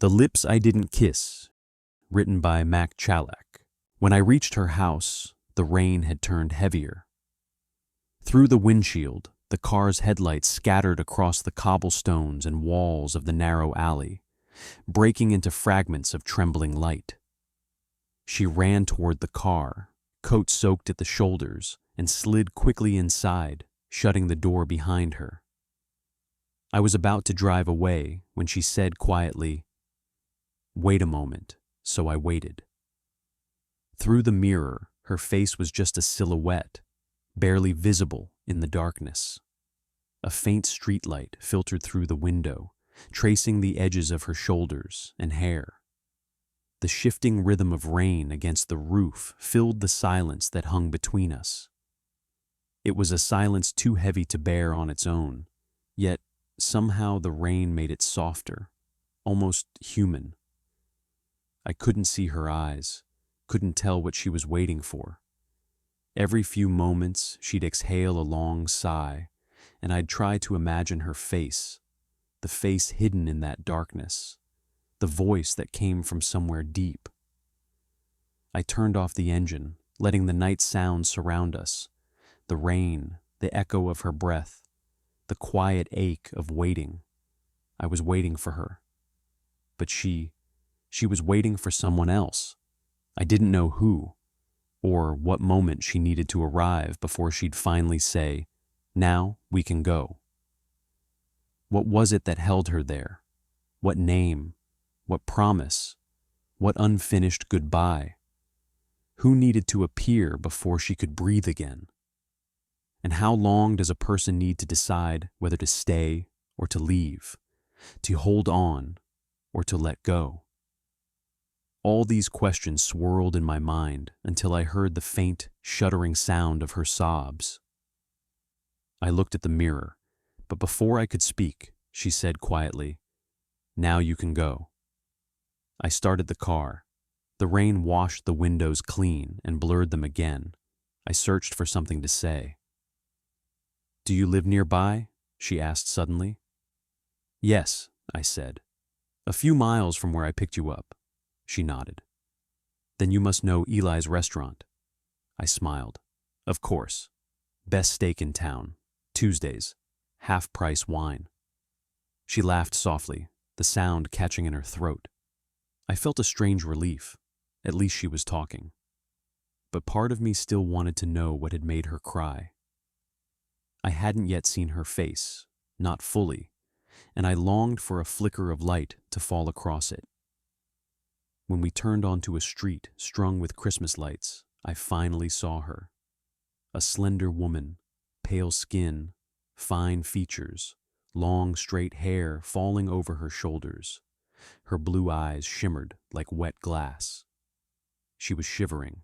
The Lips I Didn't Kiss, written by Mac Chalak. When I reached her house, the rain had turned heavier. Through the windshield, the car's headlights scattered across the cobblestones and walls of the narrow alley, breaking into fragments of trembling light. She ran toward the car, coat soaked at the shoulders, and slid quickly inside, shutting the door behind her. I was about to drive away when she said quietly, "Wait a moment," so I waited. Through the mirror, her face was just a silhouette, barely visible in the darkness. A faint streetlight filtered through the window, tracing the edges of her shoulders and hair. The shifting rhythm of rain against the roof filled the silence that hung between us. It was a silence too heavy to bear on its own, yet somehow the rain made it softer, almost human. I couldn't see her eyes, couldn't tell what she was waiting for. Every few moments she'd exhale a long sigh, and I'd try to imagine her face, the face hidden in that darkness, the voice that came from somewhere deep. I turned off the engine, letting the night sounds surround us, the rain, the echo of her breath, the quiet ache of waiting. I was waiting for her. But she was waiting for someone else. I didn't know who, or what moment she needed to arrive before she'd finally say, "Now we can go." What was it that held her there? What name? What promise? What unfinished goodbye? Who needed to appear before she could breathe again? And how long does a person need to decide whether to stay or to leave, to hold on or to let go? All these questions swirled in my mind until I heard the faint, shuddering sound of her sobs. I looked at the mirror, but before I could speak, she said quietly, "Now you can go." I started the car. The rain washed the windows clean and blurred them again. I searched for something to say. "Do you live nearby?" she asked suddenly. "Yes," I said. "A few miles from where I picked you up." She nodded. "Then you must know Eli's restaurant." I smiled. "Of course. Best steak in town. Tuesdays. Half-price wine." She laughed softly, the sound catching in her throat. I felt a strange relief. At least she was talking. But part of me still wanted to know what had made her cry. I hadn't yet seen her face, not fully, and I longed for a flicker of light to fall across it. When we turned onto a street strung with Christmas lights, I finally saw her. A slender woman, pale skin, fine features, long straight hair falling over her shoulders. Her blue eyes shimmered like wet glass. She was shivering,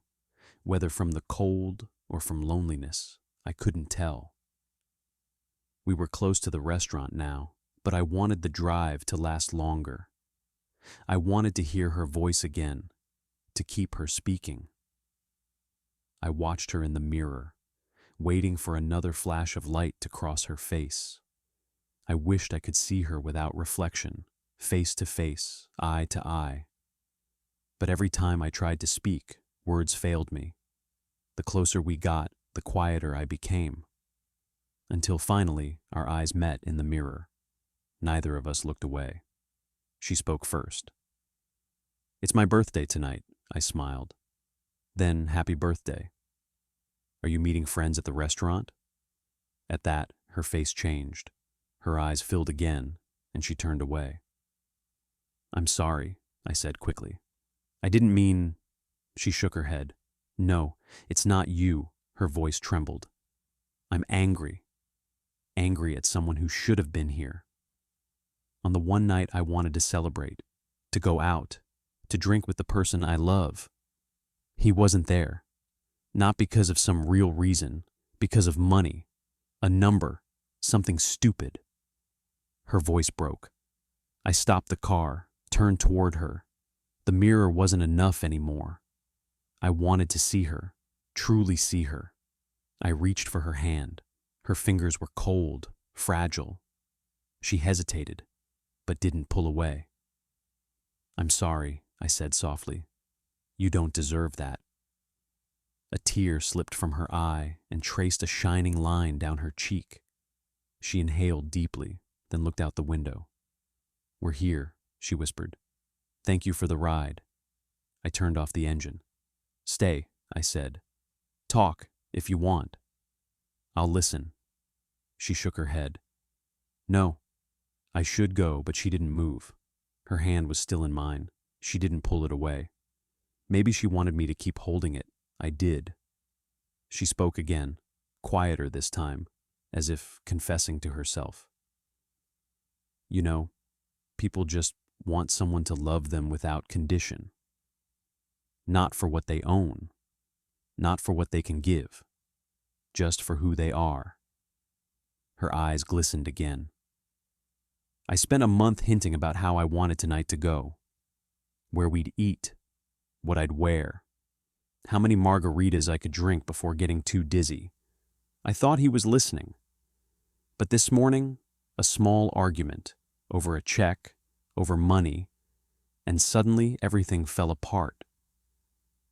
whether from the cold or from loneliness, I couldn't tell. We were close to the restaurant now, but I wanted the drive to last longer. I wanted to hear her voice again, to keep her speaking. I watched her in the mirror, waiting for another flash of light to cross her face. I wished I could see her without reflection, face to face, eye to eye. But every time I tried to speak, words failed me. The closer we got, the quieter I became. Until finally, our eyes met in the mirror. Neither of us looked away. She spoke first. "It's my birthday tonight," I smiled. "Then happy birthday. Are you meeting friends at the restaurant?" At that, her face changed. Her eyes filled again, and she turned away. "I'm sorry," I said quickly. "I didn't mean—" She shook her head. "No, it's not you," her voice trembled. "I'm angry. Angry at someone who should have been here. On the one night I wanted to celebrate, to go out, to drink with the person I love. He wasn't there. Not because of some real reason, because of money, a number, something stupid." Her voice broke. I stopped the car, turned toward her. The mirror wasn't enough anymore. I wanted to see her, truly see her. I reached for her hand. Her fingers were cold, fragile. She hesitated, but didn't pull away. I'm sorry, I said softly. You don't deserve that. A tear slipped from her eye and traced a shining line down her cheek. She inhaled deeply, then looked out the window. We're here, she whispered. Thank you for the ride. I turned off the engine. Stay, I said. Talk, if you want. I'll listen. She shook her head. No. I should go, but she didn't move. Her hand was still in mine. She didn't pull it away. Maybe she wanted me to keep holding it. I did. She spoke again, quieter this time, as if confessing to herself. You know, people just want someone to love them without condition. Not for what they own, not for what they can give, just for who they are. Her eyes glistened again. I spent a month hinting about how I wanted tonight to go, where we'd eat, what I'd wear, how many margaritas I could drink before getting too dizzy. I thought he was listening. But this morning, a small argument over a check, over money, and suddenly everything fell apart.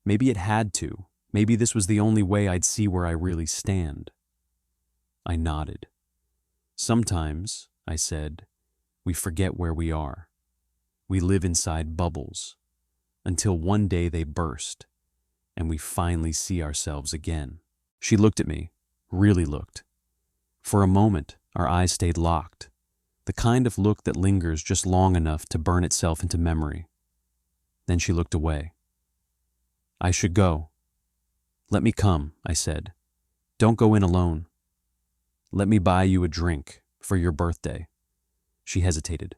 Maybe it had to. Maybe this was the only way I'd see where I really stand. I nodded. Sometimes, I said, we forget where we are. We live inside bubbles, until one day they burst, and we finally see ourselves again. She looked at me, really looked. For a moment, our eyes stayed locked, the kind of look that lingers just long enough to burn itself into memory. Then she looked away. I should go. Let me come, I said. Don't go in alone. Let me buy you a drink for your birthday. She hesitated.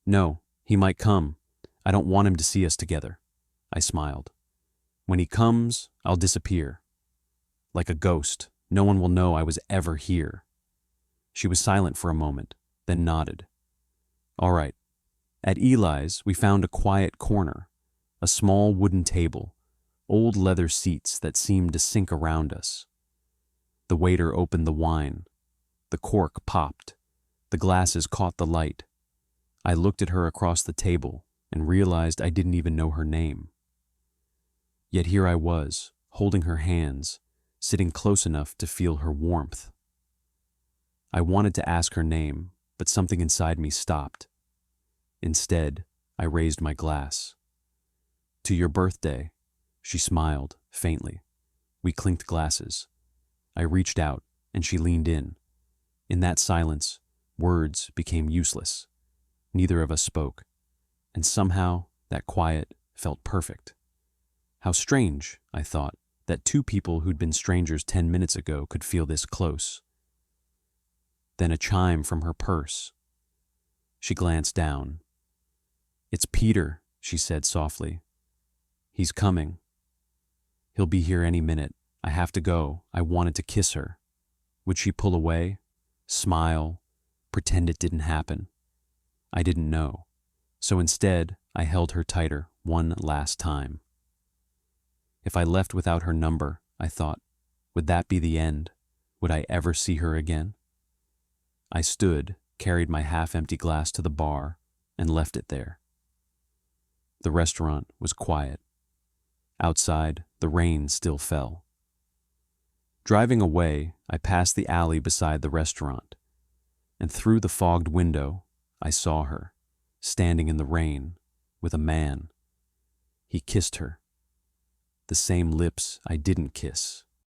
No, he might come. I don't want him to see us together. I smiled. When he comes, I'll disappear. Like a ghost, no one will know I was ever here. She was silent for a moment, then nodded. All right. At Eli's, we found a quiet corner, a small wooden table, old leather seats that seemed to sink around us. The waiter opened the wine. The cork popped. The glasses caught the light. I looked at her across the table and realized I didn't even know her name. Yet here I was, holding her hands, sitting close enough to feel her warmth. I wanted to ask her name, but something inside me stopped. Instead, I raised my glass. To your birthday, she smiled, faintly. We clinked glasses. I reached out, and she leaned in. In that silence, words became useless. Neither of us spoke, and somehow that quiet felt perfect. How strange, I thought, that two people who'd been strangers 10 minutes ago could feel this close. Then a chime from her purse. She glanced down. It's Peter, she said softly. He's coming. He'll be here any minute. I have to go. I wanted to kiss her. Would she pull away, smile, pretend it didn't happen? I didn't know. So instead, I held her tighter one last time. If I left without her number, I thought, would that be the end? Would I ever see her again? I stood, carried my half-empty glass to the bar, and left it there. The restaurant was quiet. Outside, the rain still fell. Driving away, I passed the alley beside the restaurant, and through the fogged window, I saw her, standing in the rain, with a man. He kissed her. The same lips I didn't kiss.